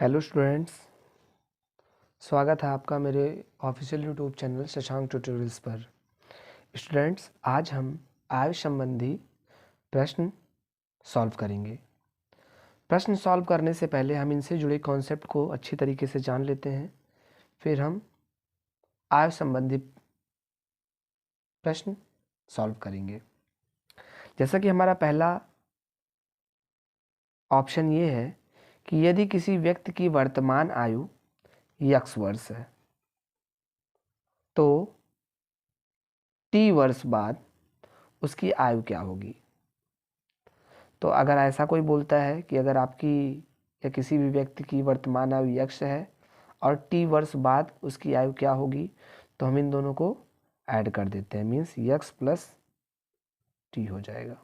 Hello students, स्वागत है आपका मेरे official YouTube channel Shashank tutorials पर। स्टूडेंट्स, आज हम आयु संबंधी प्रश्न सॉल्व करेंगे। प्रश्न सॉल्व करने से पहले हम इनसे जुड़े कॉन्सेप्ट को अच्छी तरीके से जान लेते हैं, फिर हम आयु संबंधी प्रश्न सॉल्व करेंगे। जैसा कि हमारा पहला ऑप्शन ये है कि यदि किसी व्यक्ति की वर्तमान आयु x वर्ष है तो t वर्ष बाद उसकी आयु क्या होगी। तो अगर ऐसा कोई बोलता है कि अगर आपकी या किसी भी व्यक्ति की वर्तमान आयु x है और t वर्ष बाद उसकी आयु क्या होगी, तो हम इन दोनों को ऐड कर देते हैं, मीन्स x प्लस t हो जाएगा।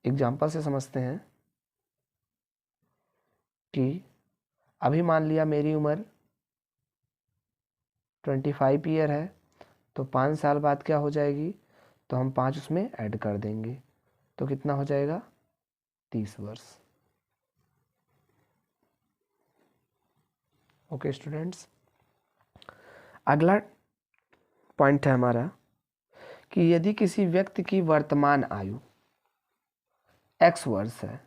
एग्जाम्पल से समझते हैं कि अभी मान लिया मेरी उम्र 25 ईयर है, तो 5 साल बाद क्या हो जाएगी, तो हम 5 उसमें ऐड कर देंगे, तो कितना हो जाएगा 30 वर्ष। ओके स्टूडेंट्स, अगला पॉइंट है हमारा कि यदि किसी व्यक्ति की वर्तमान आयु x वर्ष है,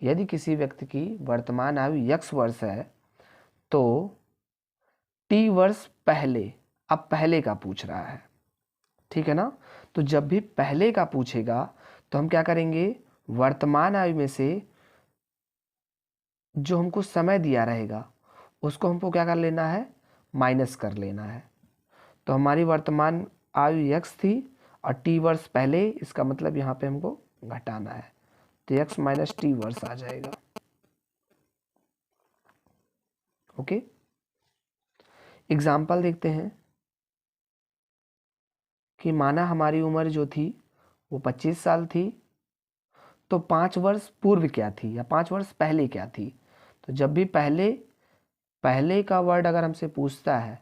यदि किसी व्यक्ति की वर्तमान आयु x वर्ष है तो t वर्ष पहले, अब पहले का पूछ रहा है, ठीक है ना। तो जब भी पहले का पूछेगा तो हम क्या करेंगे, वर्तमान आयु में से जो हमको समय दिया रहेगा उसको हमको क्या कर लेना है, माइनस कर लेना है। तो हमारी वर्तमान आयु x थी और t वर्ष पहले, इसका मतलब यहाँ पे हमको घटाना है, तो x माइनस t वर्ष आ जाएगा। ओके, एग्जाम्पल देखते हैं कि माना हमारी उम्र जो थी वो 25 साल थी, तो 5 वर्ष पूर्व क्या थी या 5 वर्ष पहले क्या थी। तो जब भी पहले का वर्ड अगर हमसे पूछता है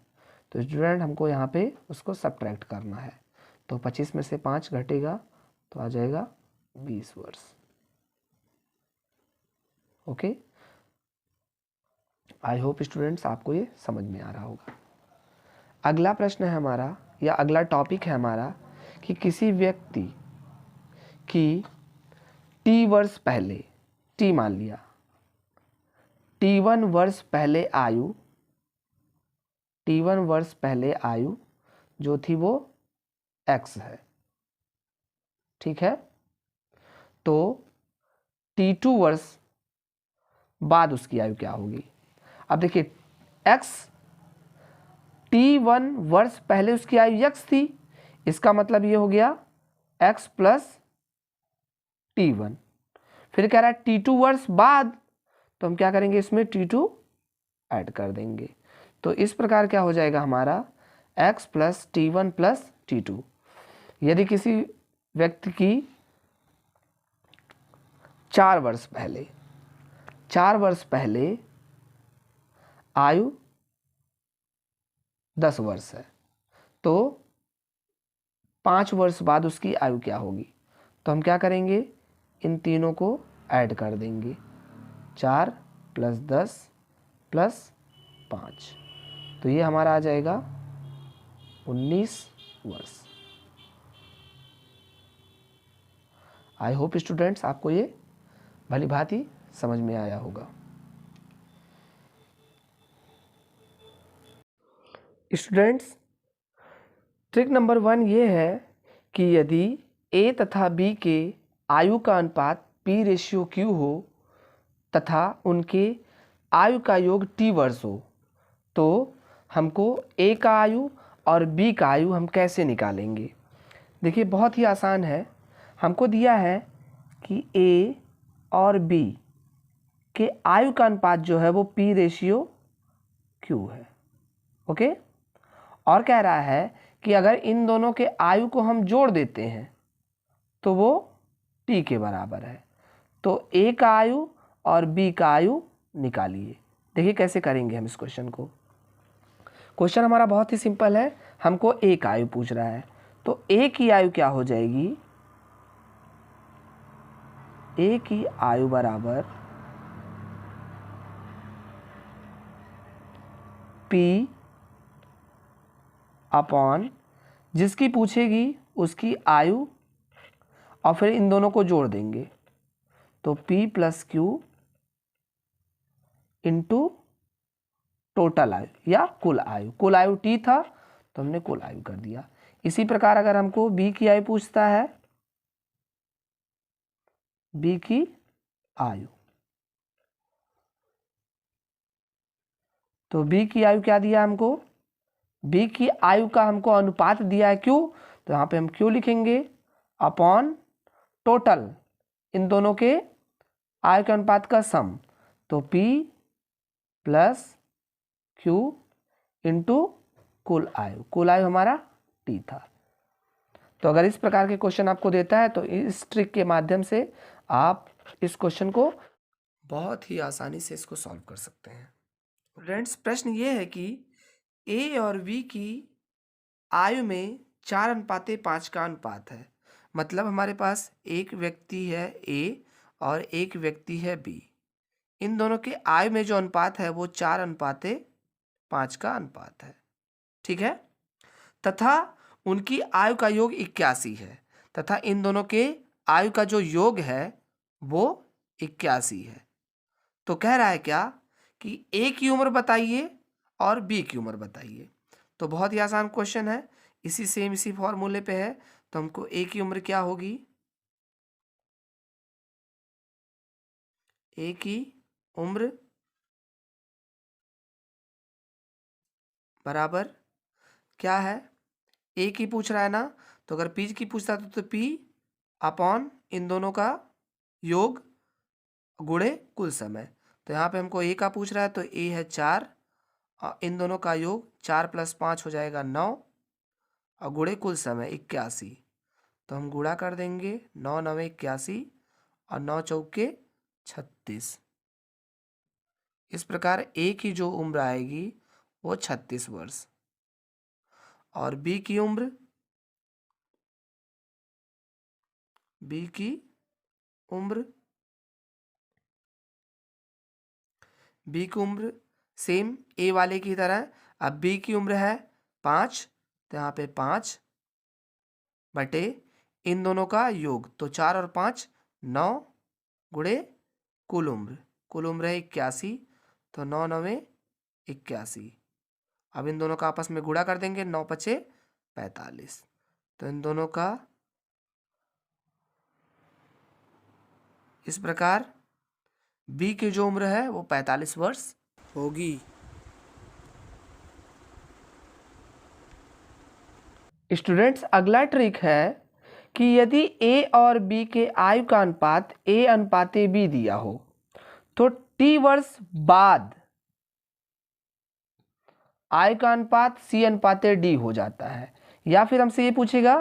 तो स्टूडेंट हमको यहाँ पे उसको सब्ट्रैक्ट करना है, तो 25 में से 5 घटेगा तो आ जाएगा 20 वर्ष। ओके, आई होप स्टूडेंट्स आपको ये समझ में आ रहा होगा। अगला प्रश्न है हमारा या अगला टॉपिक है हमारा कि किसी व्यक्ति की t वर्ष पहले, t मान लिया t1 वर्ष पहले आयु, t1 वर्ष पहले आयु जो थी वो x है, ठीक है। तो t2 वर्ष बाद उसकी आयु क्या होगी। अब देखिए x, t1 वर्ष पहले उसकी आयु x थी, इसका मतलब ये हो गया x प्लस t1। फिर कह रहा है t2 वर्ष बाद, तो हम क्या करेंगे, इसमें t2 ऐड कर देंगे। तो इस प्रकार क्या हो जाएगा हमारा x plus t1 plus t2। यदि किसी व्यक्ति की 4 वर्ष पहले आयु 10 वर्ष है, तो 5 वर्ष बाद उसकी आयु क्या होगी। तो हम क्या करेंगे, इन तीनों को ऐड कर देंगे, 4 प्लस 10 प्लस 5, तो ये हमारा आ जाएगा 19 वर्ष। आई होप स्टूडेंट्स आपको ये भली भांति समझ में आया होगा। स्टूडेंट्स, ट्रिक नंबर 1 ये है कि यदि A तथा B के आयु का अनुपात P/Q हो तथा उनके आयु का योग t वर्ष हो, तो हमको A का आयु और B का आयु हम कैसे निकालेंगे। देखिए बहुत ही आसान है, हमको दिया है कि A और B के आयु का अनुपात जो है वो P/Q है। ओके, और कह रहा है कि अगर इन दोनों के आयु को हम जोड़ देते हैं तो वो t के बराबर है। तो A का आयु और B का आयु निकालिए। देखिए कैसे करेंगे हम इस क्वेश्चन को। क्वेश्चन हमारा बहुत ही सिंपल है, हमको A का आयु पूछ रहा है, तो A की आयु क्या हो जाएगी, ए की आयु बराबर पी अपॉन जिसकी पूछेगी उसकी आयु और फिर इन दोनों को जोड़ देंगे तो P plus Q into total आयु या कुल आयु T था तो हमने कुल आयु कर दिया। इसी प्रकार अगर हमको B की आयु पूछता है, B की आयु, तो B की आयु क्या दिया हमको, B की आयु का हमको अनुपात दिया है Q, तो यहाँ पे हम Q लिखेंगे अपॉन टोटल इन दोनों के आयु के अनुपात का सम, तो P प्लस Q इंटू कुल आयु हमारा T था। तो अगर इस प्रकार के क्वेश्चन आपको देता है तो इस ट्रिक के माध्यम से आप इस क्वेश्चन को बहुत ही आसानी से इसको सॉल्व कर सकते हैं। फ्रेंड्स, प्रश्न ये है कि A और B की आयु में 4:5 का अनुपात है। मतलब हमारे पास एक व्यक्ति है A और एक व्यक्ति है B। इन दोनों के आयु में जो अनुपात है वो 4:5 का अनुपात है। ठीक है, तथा उनकी आयु का योग 81 है तथा इन दोनों के आयु का जो योग है वो 81 है। तो कह रहा है क्या कि A की उम्र बताइए और B की उम्र बताइए। तो बहुत ही आसान क्वेश्चन है, इसी फॉर्मूले पे है। तो हमको A की उम्र क्या होगी, A की उम्र बराबर क्या है, A की पूछ रहा है ना, तो अगर P की पूछता तो P अपॉन इन दोनों का योग गुणे कुल समय। तो यहाँ पे हमको A का पूछ रहा है तो A है 4 और इन दोनों का योग 4 + 5 हो जाएगा 9 और गुणे कुल समय 81। तो हम गुणा कर देंगे 9 × 9 = 81 और 9 × 4 = 36। इस प्रकार A की जो उम्र आएगी वो 36 वर्ष और B की उम्र सेम A वाले की तरह। अब B की उम्र है 5, तो यहाँ पे 5 बटे इन दोनों का योग, तो 4 और 5 9 गुणे कुल उम्र है 81, तो 9 × 9 = 81। अब इन दोनों का आपस में गुणा कर देंगे, 9 × 5 = 45। तो इन दोनों का इस प्रकार B की जो उम्र है वो 45 वर्ष होगी। स्टूडेंट्स, अगला ट्रिक है कि यदि A और B के आयु का अनुपात A/B दिया हो तो T वर्ष बाद आयु का अनुपात C/D हो जाता है। या फिर हमसे ये पूछेगा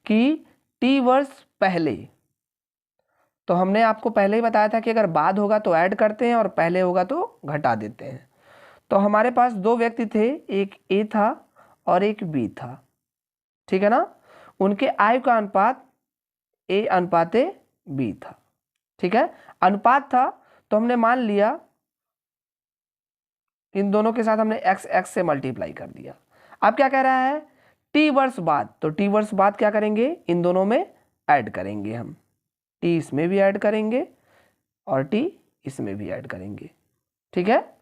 कि T वर्ष पहले, तो हमने आपको पहले ही बताया था कि अगर बाद होगा तो ऐड करते हैं और पहले होगा तो घटा देते हैं। तो हमारे पास दो व्यक्ति थे, एक A था और एक B था, ठीक है ना। उनके आयु का अनुपात A/B था, ठीक है। अनुपात था तो हमने मान लिया इन दोनों के साथ हमने x से मल्टीप्लाई कर दिया। अब क्या कह रहा है, T वर्ष बाद, तो T वर्ष बाद क्या करेंगे, इन दोनों में ऐड करेंगे हम, T इसमें भी ऐड करेंगे और T इसमें भी ऐड करेंगे, ठीक है।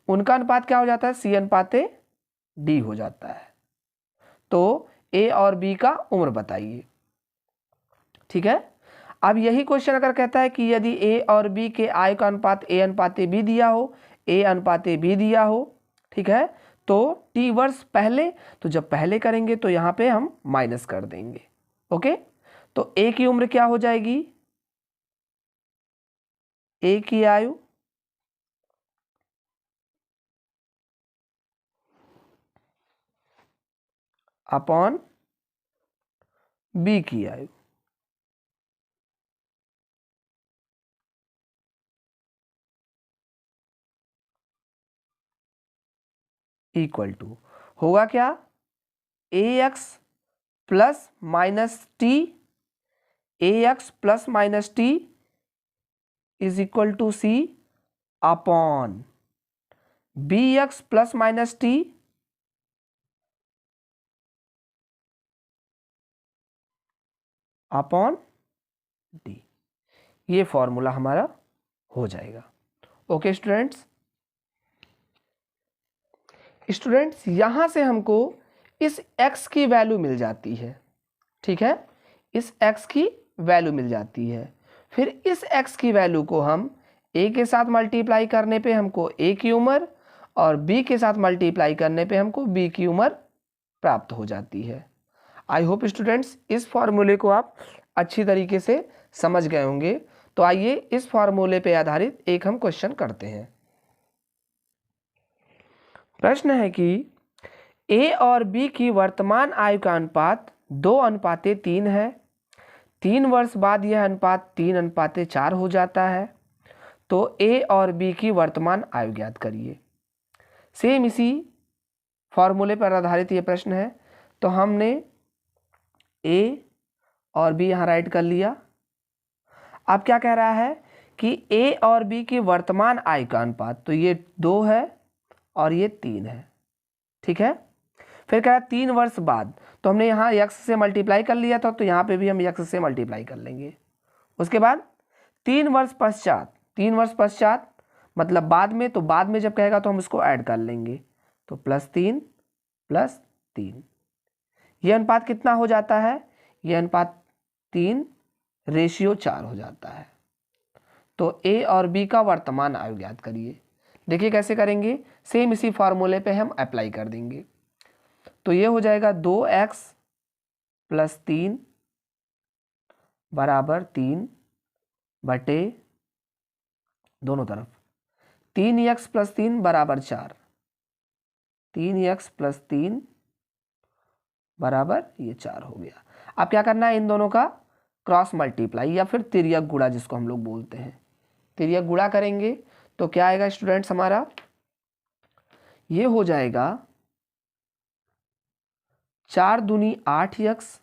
उनका अनुपात क्या हो जाता है, C/D हो जाता है। तो A और B का उम्र बताइए, ठीक है। अब यही क्वेश्चन अगर कहता है कि यदि A और B के आयु का अनुपात A/B दिया हो, A/B दिया हो, ठीक है, तो T वर्ष पहले, तो जब पहले करेंगे तो यहाँ पे हम माइनस कर देंगे, ओके। तो A की उम्र क्या हो जाएगी, A की आयु अपॉन B की आयु, इक्वल टू होगा क्या, AX + -T, AX + -T is equal to C upon B X plus minus T upon D. ये फॉर्मूला हमारा हो जाएगा। ओके स्टूडेंट्स, यहां से हमको इस x की वैल्यू मिल जाती है, ठीक है, इस x की वैल्यू मिल जाती है। फिर इस x की वैल्यू को हम a के साथ मल्टीप्लाई करने पे हमको a की उम्र और b के साथ मल्टीप्लाई करने पे हमको b की उम्र प्राप्त हो जाती है। आई होप स्टूडेंट्स इस फॉर्मूले को आप अच्छी तरीके से समझ गए होंगे। तो आइए इस फॉर्मूले पे आधारित एक हम क्वेश्चन करते हैं। प्रश्न है कि a और b की वर्तमान आयु का अनुपात 2:3 है। 3 वर्ष बाद यह अनुपात 3:4 हो जाता है। तो a और b की वर्तमान आयु ज्ञात करिए। सेम इसी फॉर्मूले पर आधारित ये प्रश्न है। तो हमने a और b यहाँ राइट कर लिया। अब क्या कह रहा है कि a और b की वर्तमान आयु का अनुपात, तो ये 2 है और ये 3 है, ठीक है। फिर कह रहा है 3 वर्ष बाद, तो हमने यहाँ x से मल्टीप्लाई कर लिया था, तो यहाँ पे भी हम x से मल्टीप्लाई कर लेंगे। उसके बाद 3 वर्ष पश्चात, 3 वर्ष पश्चात मतलब बाद में, तो बाद में जब कहेगा तो हम इसको ऐड कर लेंगे, तो +3 +3। ये अनुपात कितना हो जाता है? ये अनुपात 3:4 हो जाता है। तो a और b का वर्तमान आयु ज्ञात करिए। देखिए कैसे करेंगे, सेम इसी फॉर्मूले पे हम अप्लाई कर देंगे। तो ये हो जाएगा 2x + 3 बराबर 3 बटे दोनों तरफ 3x + 3 बराबर 4, 3x + 3 बराबर ये 4 हो गया। अब क्या करना है, इन दोनों का क्रॉस मल्टीप्लाई या फिर तिर्यक गुणा जिसको हम लोग बोलते हैं, तिर्यक गुणा करेंगे तो क्या आएगा स्टूडेंट्स हमारा, ये हो जाएगा 4 दूनी 8x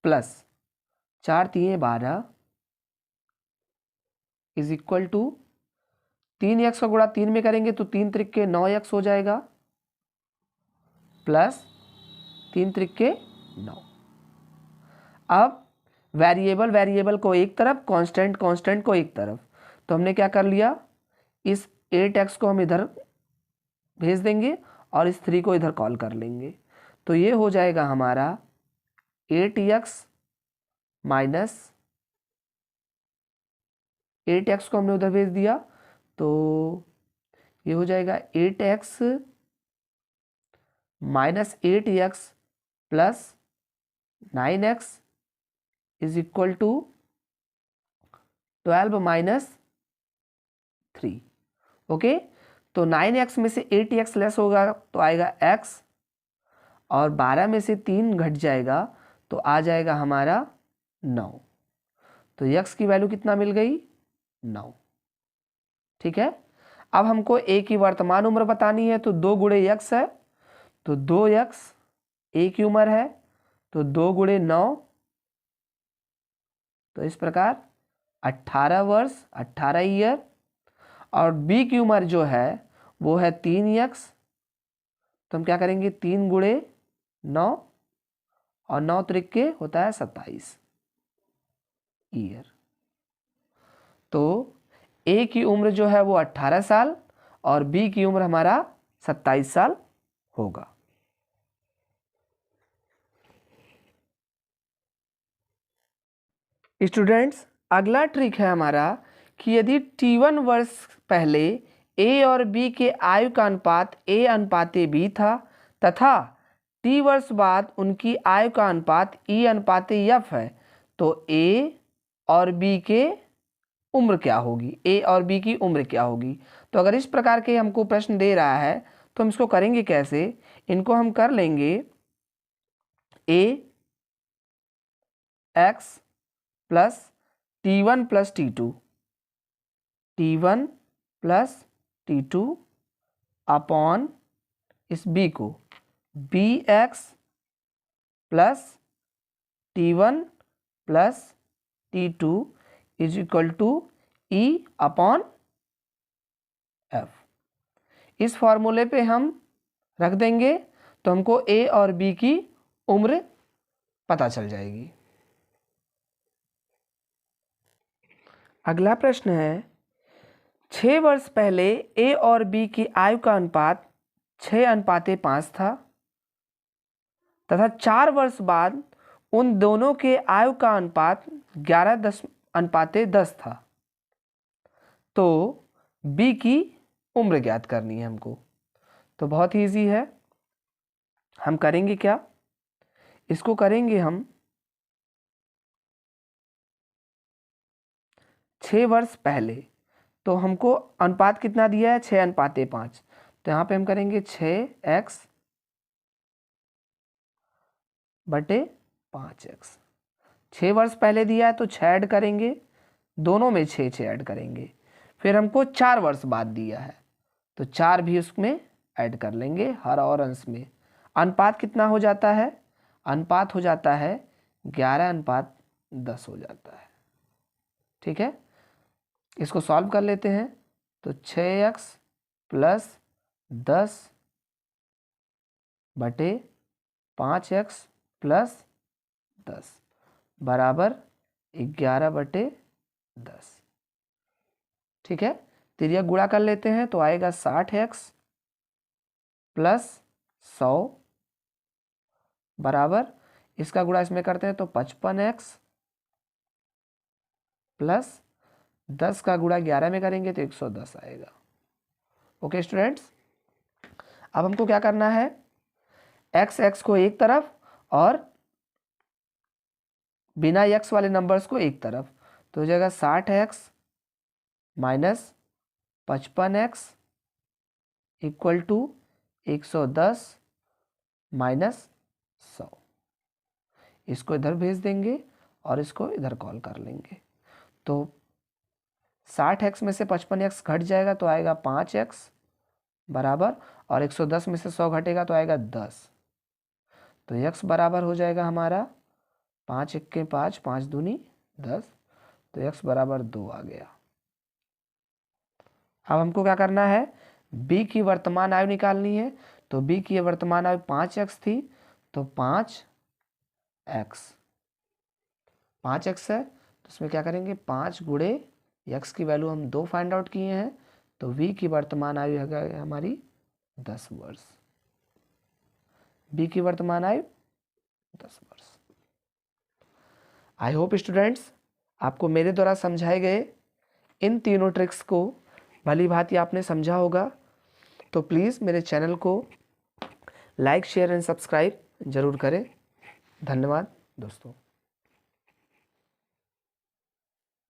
plus 4 3 12 is equal to 3x का गुणा 3 में करेंगे तो 3 त्रिक 9x हो जाएगा प्लस 3 त्रिक 9। अब वेरिएबल को एक तरफ, कांस्टेंट को एक तरफ, तो हमने क्या कर लिया, इस 8x को हम इधर भेज देंगे और इस 3 को इधर कॉल कर लेंगे। तो ये हो जाएगा हमारा 8x माइनस 8x को हमने उधर भेज दिया, तो ये हो जाएगा 8x minus 8x plus 9x is equal to 12 minus 3। Okay, तो 9x में से 8x लेस होगा तो आएगा x, और 12 में से 3 घट जाएगा तो आ जाएगा हमारा 9। तो x की वैल्यू कितना मिल गई, 9, ठीक है। अब हमको a की वर्तमान उम्र बतानी है, तो 2 गुणे x है, तो 2x a की उम्र है, तो 2 गुणे 9, तो इस प्रकार 18 वर्ष, 18 ईयर, और b की उम्र जो है वो है 3x, तो हम क्या करेंगे 3 गुणे 9 और 9 त्रिक होता है 27 ईयर। तो a की उम्र जो है वो 18 साल और b की उम्र हमारा 27 साल होगा। स्टूडेंट्स अगला ट्रिक है हमारा कि यदि t1 वर्ष पहले a और b के आयु का अनुपात a/b था तथा t वर्ष बाद उनकी आयु का अनुपात E/f है, तो a और b के उम्र क्या होगी, a और b की उम्र क्या होगी। तो अगर इस प्रकार के हमको प्रश्न दे रहा है तो हम इसको करेंगे कैसे, इनको हम कर लेंगे a x plus t1 plus t2, t1 plus t2 upon इस b को bx plus t1 plus t2 is equal to E upon F. इस फॉर्मूले पे हम रख देंगे तो हमको ए और बी की उम्र पता चल जाएगी। अगला प्रश्न है 6 वर्ष पहले ए और बी की आयु का अनुपात 6:5 था तथा 4 वर्ष बाद उन दोनों के आयु का अनुपात 11:10 था। तो बी की उम्र ज्ञात करनी है हमको। तो बहुत ही ईजी है, हम करेंगे क्या, इसको करेंगे हम 6 वर्ष पहले। तो हमको अनुपात कितना दिया है 6:5। तो यहाँ पे हम करेंगे 6x बटे 5x। 6 वर्ष पहले दिया है तो 6 ऐड करेंगे, दोनों में 6 ऐड करेंगे। फिर हमको 4 वर्ष बाद दिया है तो 4 भी उसमें ऐड कर लेंगे हर और अंश में। अनुपात कितना हो जाता है, अनुपात हो जाता है 11:10 हो जाता है। ठीक है, इसको सॉल्व कर लेते हैं। तो 6x + 10 बटे 5x + 10 बराबर 11/10। ठीक है, तिर्यक गुणा कर लेते हैं तो आएगा 60x + 100 बराबर, इसका गुणा इसमें करते हैं तो 55x + 10 का गुणा 11 में करेंगे तो 110 आएगा। ओके स्टूडेंट्स, अब हमको क्या करना है, x को एक तरफ और बिना x वाले नंबर्स को एक तरफ। तो हो जाएगा 60x - 55x इक्वल टू 110 - 100। इसको इधर भेज देंगे और इसको इधर कॉल कर लेंगे। तो 60x में से 55x घट जाएगा तो आएगा 5x बराबर, और 110 में से 100 घटेगा तो आएगा 10। तो x बराबर हो जाएगा हमारा 5 × 1 = 5, 5 दूनी 10। तो x बराबर 2 आ गया। अब हमको क्या करना है, b की वर्तमान आयु निकालनी है। तो b की वर्तमान आयु 5x थी तो 5x है तो इसमें क्या करेंगे 5 गुणे x की वैल्यू हम 2 फाइंड आउट किए हैं। तो v की वर्तमान आयु है हमारी 10 वर्ष। b की वर्तमान आयु 10 वर्ष। आई होप स्टूडेंट्स आपको मेरे द्वारा समझाए गए इन तीनों ट्रिक्स को भली भांति आपने समझा होगा। तो प्लीज़ मेरे चैनल को लाइक, शेयर एंड सब्सक्राइब जरूर करें। धन्यवाद दोस्तों।